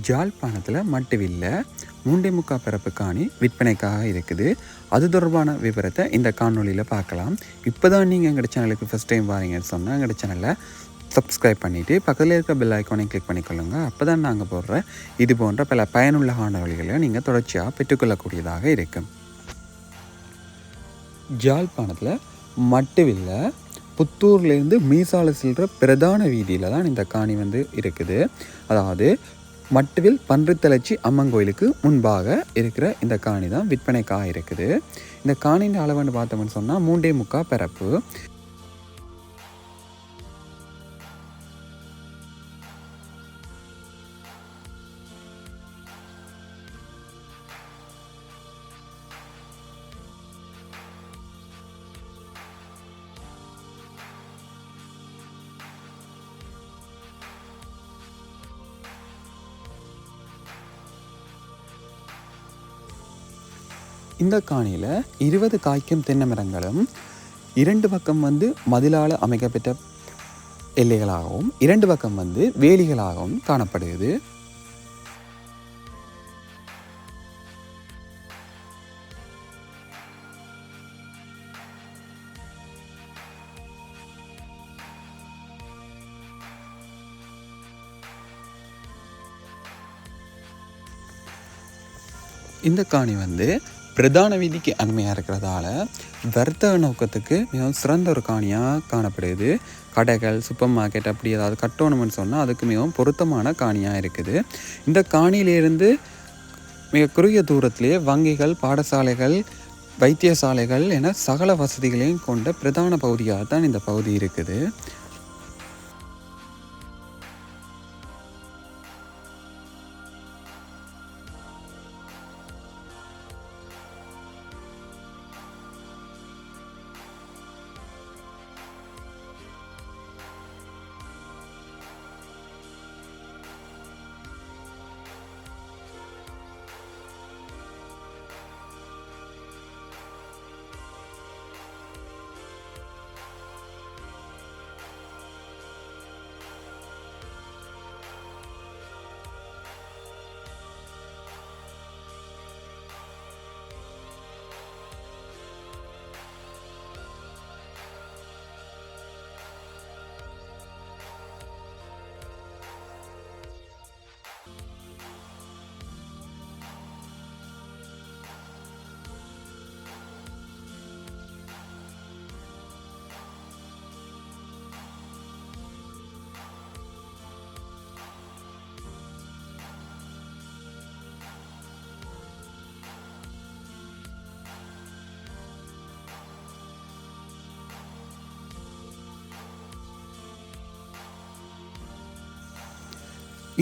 ஜாழ்ப்பாணத்தில் மட்டுவில்ல 3.25 பரப்பு காணி விற்பனைக்காக இருக்குது. அது தொடர்பான விவரத்தை இந்த காணொலியில் பார்க்கலாம். இப்போ தான் நீங்கள் எங்களோட சேனலுக்கு ஃபஸ்ட் டைம் வாரீங்கன்னு சொன்னால் எங்களோட சேனலை சப்ஸ்கிரைப் பண்ணிவிட்டு பக்கத்தில் இருக்கிற பெல் ஐக்கானை கிளிக் பண்ணிக்கொள்ளுங்க. அப்போ தான் நாங்கள் போடுற இது போன்ற பல பயனுள்ள காணொலிகளை நீங்கள் தொடர்ச்சியாக பெற்றுக்கொள்ளக்கூடியதாக இருக்கும். ஜாழ்ப்பாணத்தில் மட்டுவில்ல புத்தூர்லேருந்து மீசால செல்கிற பிரதான வீதியில் தான் இந்த காணி இருக்குது. அதாவது மட்டுவில் பன்றித்தளச்சி அம்மன் கோயிலுக்கு முன்பாக இருக்கிற இந்த காணி தான் விற்பனைக்காக இருக்குது. இந்த காணியின் அளவுன்னு பார்த்தோம்னு சொன்னால் 3.25 பரப்பு. இந்த காணியில் 20 காய்க்கும் தென்னை மரங்களும் 2 பக்கம் மதிலால் அமைக்கப்பட்ட எல்லைகளாகவும் 2 பக்கம் வேலிகளாகவும் காணப்படுகிறது. இந்த காணி பிரதான வீதிக்கு அண்மையாக இருக்கிறதால வர்த்தக நோக்கத்துக்கு மிகவும் சிறந்த ஒரு காணியாக காணப்படுது. கடைகள், சூப்பர் மார்க்கெட் அப்படி ஏதாவது கட்டணும்னு சொன்னால் அதுக்கு மிகவும் பொருத்தமான காணியாக இருக்குது. இந்த காணியிலிருந்து மிக குறுகிய தூரத்திலேயே வங்கிகள், பாடசாலைகள், வைத்தியசாலைகள் என சகல வசதிகளையும் கொண்ட பிரதான பகுதியாக தான் இந்த பகுதி இருக்குது.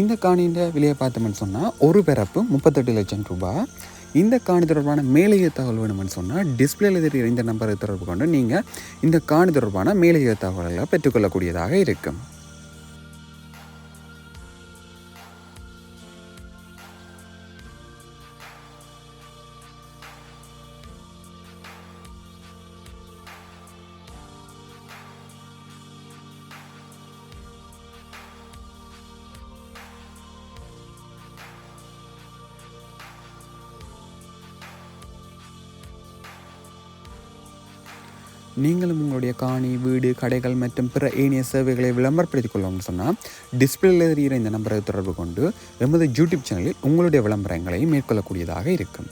இந்த காணியின் விலையை பார்த்தோம்னு சொன்னால் ஒரு பரப்பு 38 லட்சம் ரூபாய். இந்த காணி தொடர்பான மேலதிக தகவல் வேணும்னு சொன்னால் டிஸ்பிளேல தெரிகிற இந்த நம்பரை தொடர்பு கொண்டு நீங்கள் இந்த காணி தொடர்பான மேலதிக தகவல்களை பெற்றுக்கொள்ளக்கூடியதாக இருக்கும். நீங்களும் உங்களுடைய காணி, வீடு, கடைகள் மற்றும் பிற ஏனைய சேவைகளை விளம்பரப்படுத்திக் கொள்ளணும்னு சொன்னால் டிஸ்பிளேல தெரிகிற இந்த நம்பரை தொடர்பு கொண்டு எமது யூடியூப் சேனலில் உங்களுடைய விளம்பரங்களை மேற்கொள்ளக்கூடியதாக இருக்கும்.